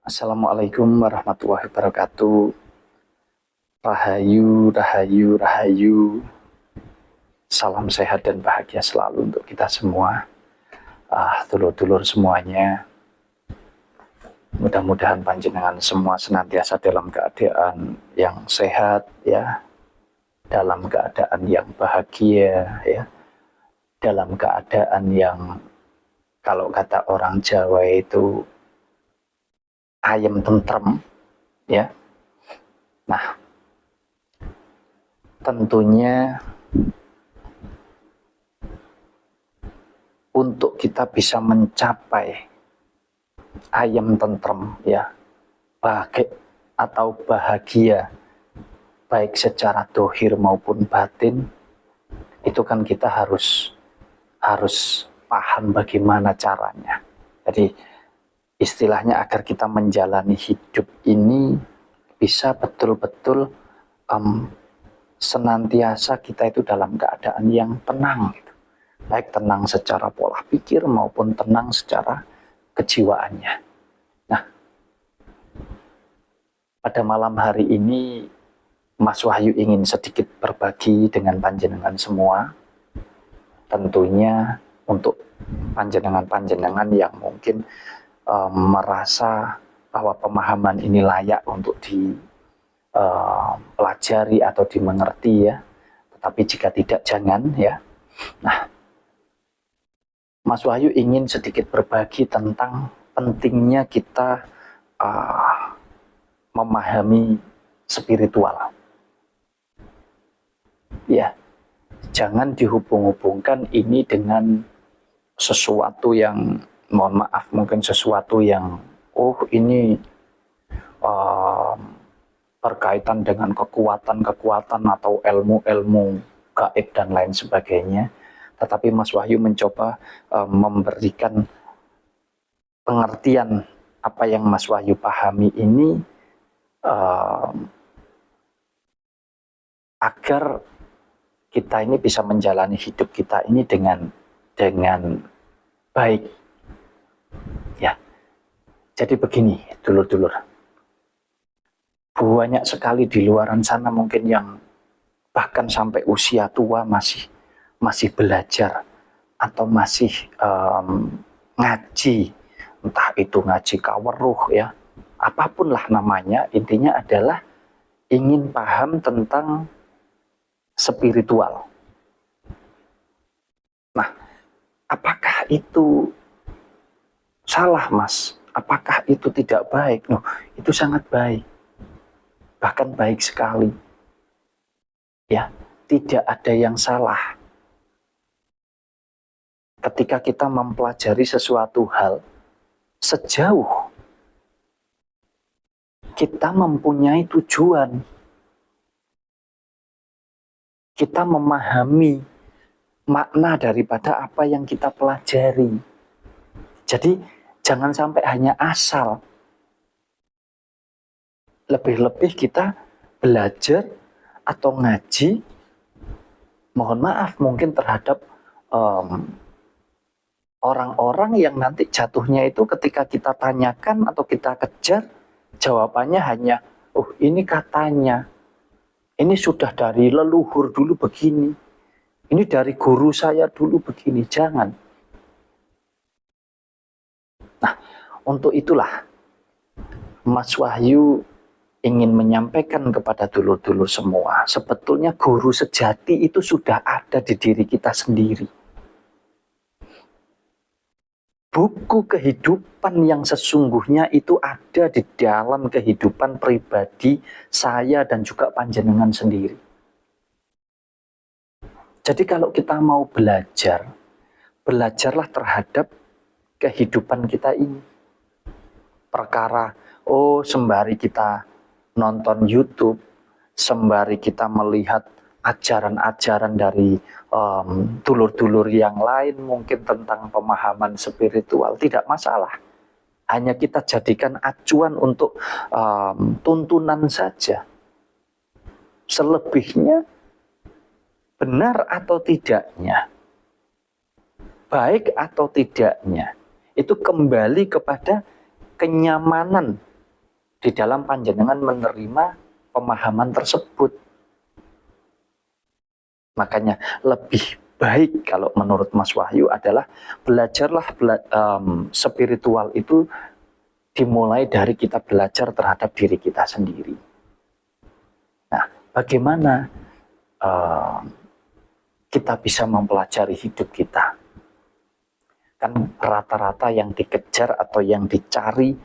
Assalamualaikum warahmatullahi wabarakatuh. Rahayu, rahayu, rahayu. Salam sehat dan bahagia selalu untuk kita semua. Dulur-dulur semuanya. Mudah-mudahan panjenengan semua senantiasa dalam keadaan yang sehat, ya, dalam keadaan yang bahagia, ya, dalam keadaan yang kalau kata orang Jawa itu ayem tentrem, ya. Nah, tentunya untuk kita bisa mencapai ayem tentrem, ya, bahagia atau bahagia baik secara dohir maupun batin, itu kan kita harus paham bagaimana caranya. Jadi istilahnya agar kita menjalani hidup ini bisa betul-betul senantiasa kita itu dalam keadaan yang tenang, gitu. Baik tenang secara pola pikir maupun tenang secara kejiwaannya. Nah, pada malam hari ini Mas Wahyu ingin sedikit berbagi dengan panjenengan semua, tentunya untuk panjenengan-panjenengan yang mungkin merasa bahwa pemahaman ini layak untuk dipelajari atau dimengerti, ya. Tetapi jika tidak, jangan, ya. Nah, Mas Wahyu ingin sedikit berbagi tentang pentingnya kita memahami spiritual. Ya, jangan dihubung-hubungkan ini dengan sesuatu yang, mohon maaf, mungkin sesuatu yang, ini berkaitan dengan kekuatan-kekuatan atau ilmu-ilmu gaib dan lain sebagainya. Tetapi Mas Wahyu mencoba memberikan pengertian apa yang Mas Wahyu pahami ini agar kita ini bisa menjalani hidup kita ini dengan baik, ya. Jadi begini, dulur-dulur, banyak sekali di luaran sana mungkin yang bahkan sampai usia tua masih belajar atau masih ngaji, entah itu ngaji kaweruh, ya, apapun lah namanya. Intinya adalah ingin paham tentang spiritual. Nah, apakah itu salah, Mas? Apakah itu tidak baik? No, itu sangat baik. Bahkan baik sekali. Ya, tidak ada yang salah ketika kita mempelajari sesuatu hal sejauh kita mempunyai tujuan. Kita memahami makna daripada apa yang kita pelajari. Jadi jangan sampai hanya asal. Lebih-lebih kita belajar atau ngaji, mohon maaf, mungkin terhadap orang-orang yang nanti jatuhnya itu ketika kita tanyakan atau kita kejar, jawabannya hanya, ini katanya. Ini sudah dari leluhur dulu begini. Ini dari guru saya dulu begini. Jangan. Nah, untuk itulah Mas Wahyu ingin menyampaikan kepada dulur-dulur semua, sebetulnya guru sejati itu sudah ada di diri kita sendiri. Buku kehidupan yang sesungguhnya itu ada di dalam kehidupan pribadi saya dan juga panjenengan sendiri. Jadi kalau kita mau belajar, belajarlah terhadap kehidupan kita ini. Perkara, sembari kita nonton YouTube, sembari kita melihat ajaran-ajaran dari dulur-dulur yang lain mungkin tentang pemahaman spiritual, tidak masalah. Hanya kita jadikan acuan untuk tuntunan saja. Selebihnya, benar atau tidaknya, baik atau tidaknya, itu kembali kepada kenyamanan di dalam panjenengan menerima pemahaman tersebut. Makanya lebih baik kalau menurut Mas Wahyu adalah belajarlah spiritual itu dimulai dari kita belajar terhadap diri kita sendiri. Nah, bagaimana kita bisa mempelajari hidup kita? Kan rata-rata yang dikejar atau yang dicari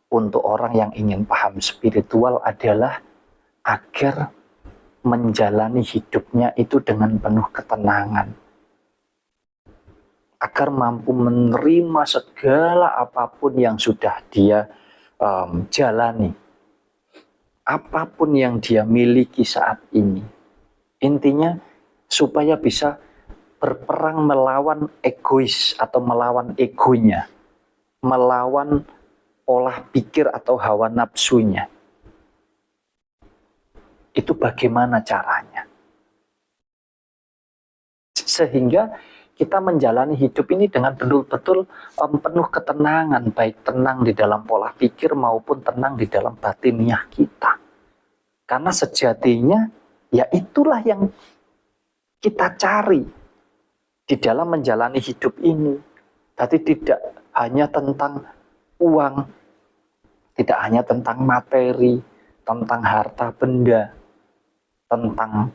untuk orang yang ingin paham spiritual adalah agar menjalani hidupnya itu dengan penuh ketenangan, agar mampu menerima segala apapun yang sudah dia jalani, apapun yang dia miliki saat ini. Intinya supaya bisa berperang melawan egois atau melawan egonya, melawan pola pikir atau hawa nafsunya. Itu bagaimana caranya? Sehingga kita menjalani hidup ini dengan betul-betul penuh ketenangan, baik tenang di dalam pola pikir maupun tenang di dalam batiniah kita. Karena sejatinya ya itulah yang kita cari di dalam menjalani hidup ini. Tapi tidak hanya tentang uang, tidak hanya tentang materi, tentang harta benda, tentang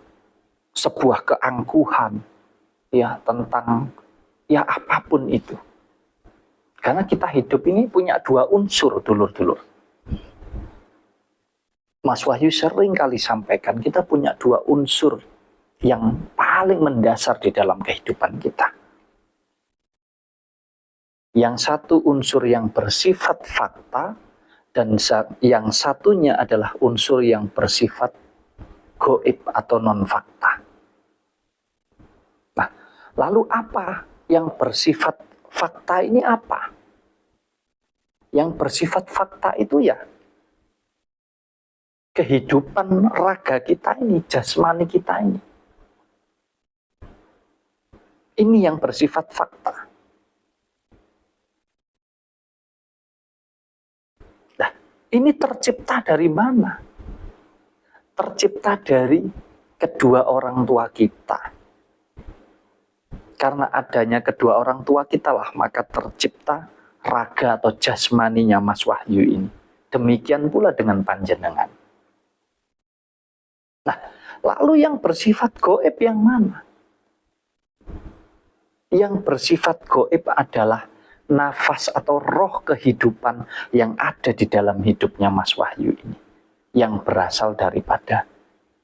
sebuah keangkuhan, ya tentang ya apapun itu. Karena kita hidup ini punya dua unsur, dulur-dulur. Mas Wahyu sering kali sampaikan, kita punya dua unsur yang paling mendasar di dalam kehidupan kita. Yang satu unsur yang bersifat fakta, dan yang satunya adalah unsur yang bersifat goib atau non-fakta. Nah, lalu apa yang bersifat fakta ini apa? Yang bersifat fakta itu ya kehidupan raga kita ini, jasmani kita ini. Ini yang bersifat fakta. Nah, ini tercipta dari mana? Tercipta dari kedua orang tua kita. Karena adanya kedua orang tua kita lah, maka tercipta raga atau jasmaninya Mas Wahyu ini. Demikian pula dengan panjenengan. Nah, lalu yang bersifat goib yang mana? Yang bersifat goib adalah nafas atau roh kehidupan yang ada di dalam hidupnya Mas Wahyu ini. Yang berasal daripada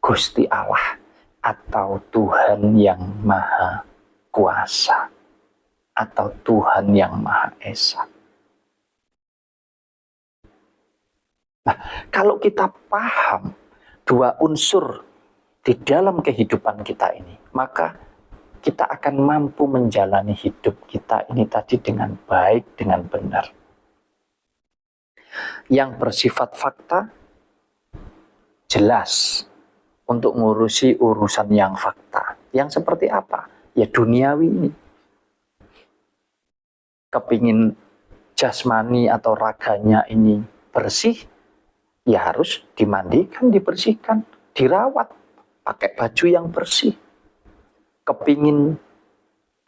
Gusti Allah atau Tuhan yang Maha Kuasa atau Tuhan yang Maha Esa. Nah, kalau kita paham dua unsur di dalam kehidupan kita ini, maka kita akan mampu menjalani hidup kita ini tadi dengan baik, dengan benar. Yang bersifat fakta, jelas untuk ngurusi urusan yang fakta. Yang seperti apa? Ya duniawi ini. Kepingin jasmani atau raganya ini bersih, ya harus dimandikan, dibersihkan, dirawat, pakai baju yang bersih. Kepingin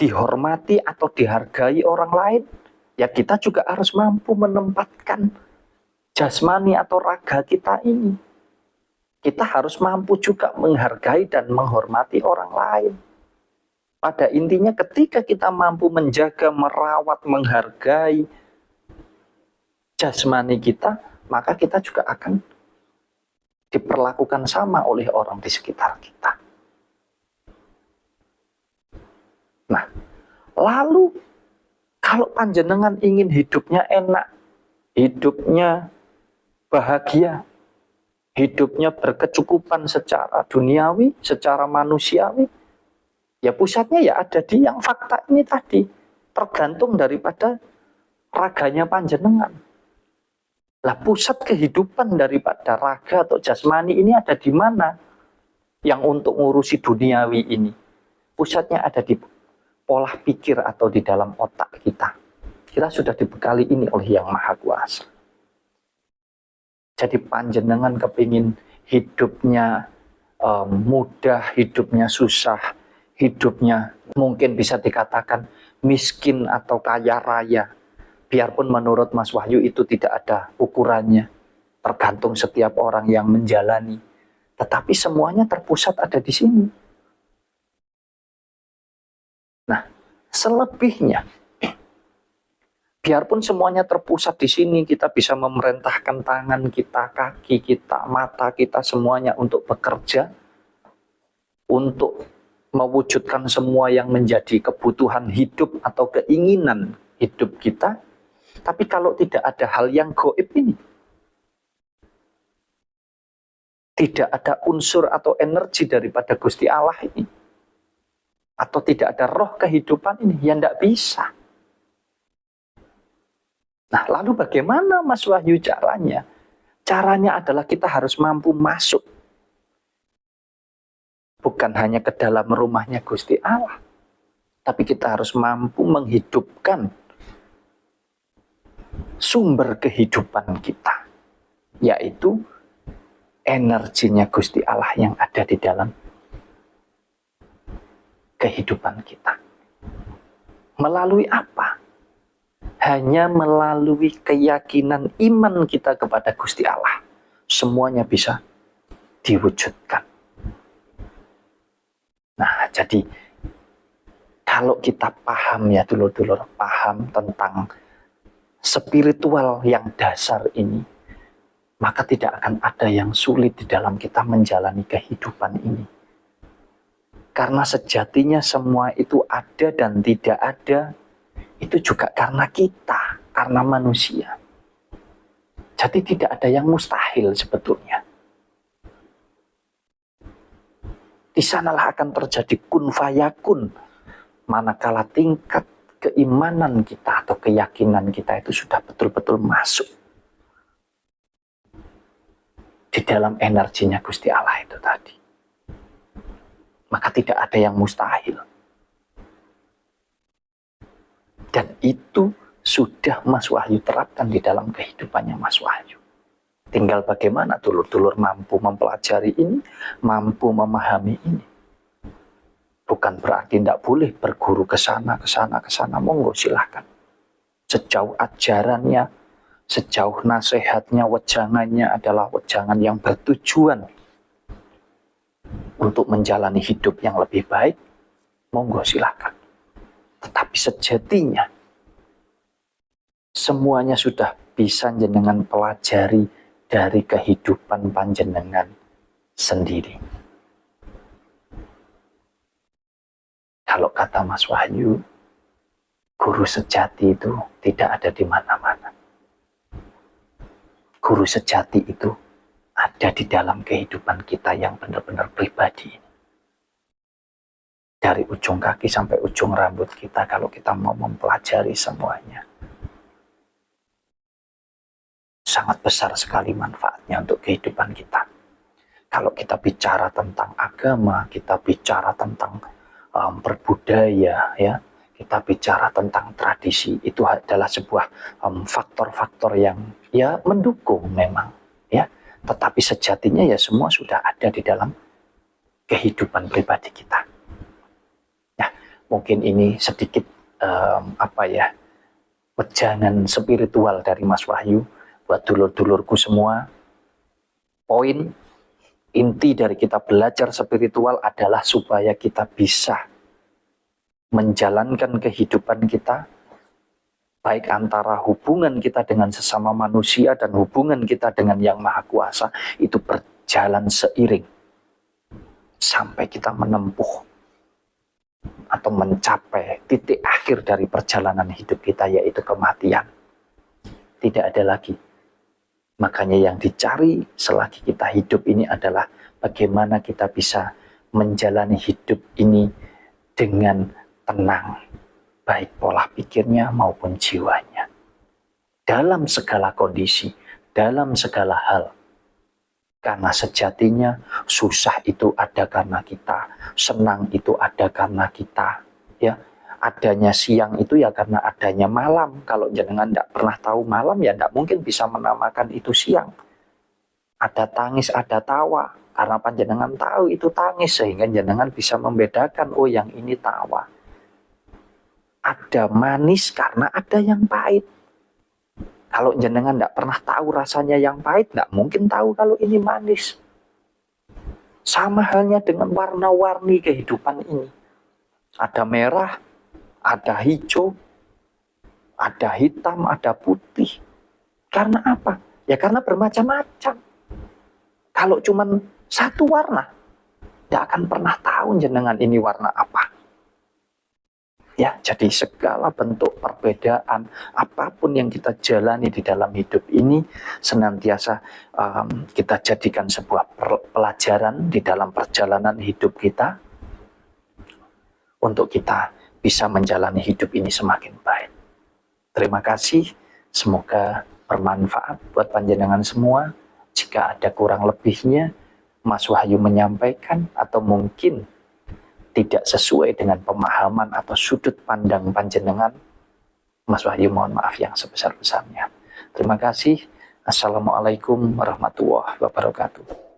dihormati atau dihargai orang lain, ya kita juga harus mampu menempatkan jasmani atau raga kita ini. Kita harus mampu juga menghargai dan menghormati orang lain. Pada intinya ketika kita mampu menjaga, merawat, menghargai jasmani kita, maka kita juga akan diperlakukan sama oleh orang di sekitar kita. Nah, lalu kalau panjenengan ingin hidupnya enak, hidupnya bahagia, hidupnya berkecukupan secara duniawi, secara manusiawi, ya pusatnya ya ada di yang fakta ini tadi, tergantung daripada raganya panjenengan. Lah pusat kehidupan daripada raga atau jasmani ini ada di mana? Yang untuk ngurusi duniawi ini, pusatnya ada di pola pikir atau di dalam otak kita. Kita sudah dibekali ini oleh Yang Maha Kuasa. Jadi panjenengan kepingin hidupnya mudah, hidupnya susah, hidupnya mungkin bisa dikatakan miskin atau kaya raya. Biarpun menurut Mas Wahyu itu tidak ada ukurannya, tergantung setiap orang yang menjalani. Tetapi semuanya terpusat ada di sini. Nah, selebihnya, biarpun semuanya terpusat di sini, kita bisa memerintahkan tangan kita, kaki kita, mata kita, semuanya untuk bekerja, untuk mewujudkan semua yang menjadi kebutuhan hidup atau keinginan hidup kita. Tapi kalau tidak ada hal yang gaib ini, tidak ada unsur atau energi daripada Gusti Allah ini, atau tidak ada roh kehidupan ini, ya tidak bisa. Nah, lalu bagaimana Mas Wahyu caranya? Caranya adalah kita harus mampu masuk. Bukan hanya ke dalam rumahnya Gusti Allah, tapi kita harus mampu menghidupkan sumber kehidupan kita, yaitu energinya Gusti Allah yang ada di dalam kehidupan kita. Melalui apa? Hanya melalui keyakinan iman kita kepada Gusti Allah, semuanya bisa diwujudkan. Nah, jadi kalau kita paham ya dulur-dulur, paham tentang spiritual yang dasar ini, maka tidak akan ada yang sulit di dalam kita menjalani kehidupan ini. Karena sejatinya semua itu ada dan tidak ada, itu juga karena kita, karena manusia. Jadi tidak ada yang mustahil sebetulnya. Di sanalah akan terjadi kun fayakun, manakala tingkat keimanan kita atau keyakinan kita itu sudah betul-betul masuk di dalam energinya Gusti Allah itu tadi. Maka tidak ada yang mustahil. Dan itu sudah Mas Wahyu terapkan di dalam kehidupannya Mas Wahyu. Tinggal bagaimana dulur-dulur mampu mempelajari ini, mampu memahami ini. Bukan berarti tidak boleh berguru ke sana, ke sana, ke sana. Monggo silahkan. Sejauh ajarannya, sejauh nasihatnya, wejangannya adalah wejangan yang bertujuan untuk menjalani hidup yang lebih baik, monggo silahkan. Tetapi sejatinya, semuanya sudah bisa jenengan pelajari dari kehidupan panjenengan sendiri. Kalau kata Mas Wahyu, guru sejati itu tidak ada di mana-mana. Guru sejati itu ada di dalam kehidupan kita yang benar-benar pribadi. Dari ujung kaki sampai ujung rambut kita, kalau kita mau mempelajari semuanya, sangat besar sekali manfaatnya untuk kehidupan kita. Kalau kita bicara tentang agama, kita bicara tentang berbudaya, ya, kita bicara tentang tradisi, itu adalah sebuah faktor-faktor yang ya mendukung memang, ya. Tetapi sejatinya ya semua sudah ada di dalam kehidupan pribadi kita. Mungkin ini sedikit wejangan spiritual dari Mas Wahyu buat dulur-dulurku semua. Poin inti dari kita belajar spiritual adalah supaya kita bisa menjalankan kehidupan kita, baik antara hubungan kita dengan sesama manusia dan hubungan kita dengan Yang Maha Kuasa, itu berjalan seiring sampai kita menempuh atau mencapai titik akhir dari perjalanan hidup kita, yaitu kematian. Tidak ada lagi. Makanya yang dicari selagi kita hidup ini adalah bagaimana kita bisa menjalani hidup ini dengan tenang, baik pola pikirnya maupun jiwanya. Dalam segala kondisi, dalam segala hal. Karena sejatinya susah itu ada karena kita, senang itu ada karena kita, ya. Adanya siang itu ya karena adanya malam. Kalau jenengan tidak pernah tahu malam, ya tidak mungkin bisa menamakan itu siang. ada tangis, ada tawa. Karena panjenengan tahu itu tangis, sehingga jenengan bisa membedakan, oh yang ini tawa. Ada manis karena ada yang pahit. Kalau jenengan tidak pernah tahu rasanya yang pahit, tidak mungkin tahu kalau ini manis. Sama halnya dengan warna-warni kehidupan ini. Ada merah, ada hijau, ada hitam, ada putih. Karena apa? Ya karena bermacam-macam. Kalau cuma satu warna, tidak akan pernah tahu jenengan ini warna apa. Ya, jadi segala bentuk perbedaan, apapun yang kita jalani di dalam hidup ini, senantiasa kita jadikan sebuah pelajaran di dalam perjalanan hidup kita, untuk kita bisa menjalani hidup ini semakin baik. Terima kasih, semoga bermanfaat buat panjenengan semua. Jika ada kurang lebihnya, Mas Wahyu menyampaikan atau mungkin tidak sesuai dengan pemahaman atau sudut pandang panjenengan, Mas Wahyu mohon maaf yang sebesar-besarnya. Terima kasih. Assalamualaikum warahmatullahi wabarakatuh.